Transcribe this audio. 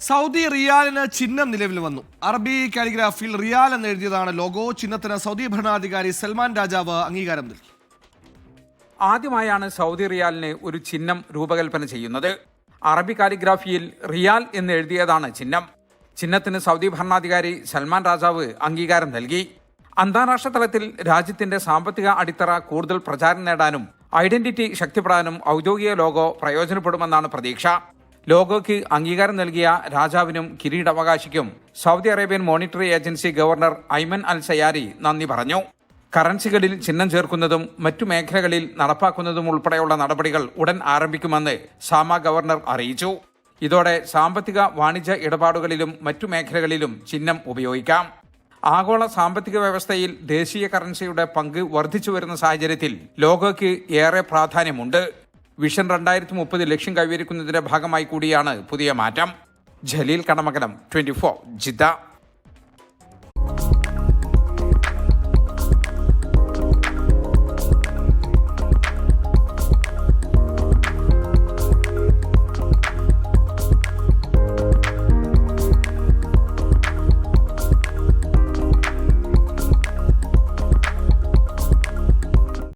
Saudi റിയാലിന് ചിഹ്നം നിലവിൽ വന്നു. അറബി കാലിഗ്രാഫിയിൽ റിയാൽ എന്ന് എഴുതിയതാണ് ലോഗോ. ചിഹ്നത്തിന് സൗദി ഭരണാധികാരി സൽമാൻ രാജാവ് അംഗീകാരം നൽകി. ആദ്യമായാണ് സൗദി റിയാലിന് ഒരു ചിഹ്നം രൂപകൽപ്പന ചെയ്യുന്നത്. അറബി കാലിഗ്രാഫിയിൽ റിയാൽ എന്ന് എഴുതിയതാണ് ചിഹ്നം. ചിഹ്നത്തിന് സൗദി ഭരണാധികാരി സൽമാൻ രാജാവ് അംഗീകാരം നൽകി. അന്താരാഷ്ട്ര തലത്തിൽ രാജ്യത്തിന്റെ സാമ്പത്തിക അടിത്തറ കൂടുതൽ പ്രചാരം നേടാനും ഐഡന്റിറ്റി ശക്തിപ്പെടാനും ഔദ്യോഗിക ലോഗോ പ്രയോജനപ്പെടുമെന്നാണ് പ്രതീക്ഷ. ലോഗോയ്ക്ക് അംഗീകാരം നൽകിയ രാജാവിനും കിരീടാവകാശിക്കും Saudi Arabian monetary agency governor Ayman al Sayari നന്ദി പറഞ്ഞു. കറൻസികളിൽ ചിഹ്നം ചേർക്കുന്നതും മറ്റു മേഖലകളിൽ നടപ്പാക്കുന്നതും ഉൾപ്പെടെയുള്ള നടപടികൾ ഉടൻ ആരംഭിക്കുമെന്ന് സാമ ഗവർണർ അറിയിച്ചു. ഇതോടെ സാമ്പത്തിക വാണിജ്യ ഇടപാടുകളിലും മറ്റു മേഖലകളിലും ചിഹ്നം ഉപയോഗിക്കാം. ആഗോള സാമ്പത്തിക വ്യവസ്ഥയിൽ ദേശീയ കറൻസിയുടെ പങ്ക് വർദ്ധിച്ചു വരുന്ന സാഹചര്യത്തിൽ ലോഗോയ്ക്ക് ഏറെ പ്രാധാന്യമുണ്ട്. വിഷൻ 2030 ലക്ഷ്യം കൈവരിക്കുന്നതിന്റെ ഭാഗമായി കൂടിയാണ് പുതിയ മാറ്റം. ജലീൽ കടമകലം, 24 ജിദ്ദ.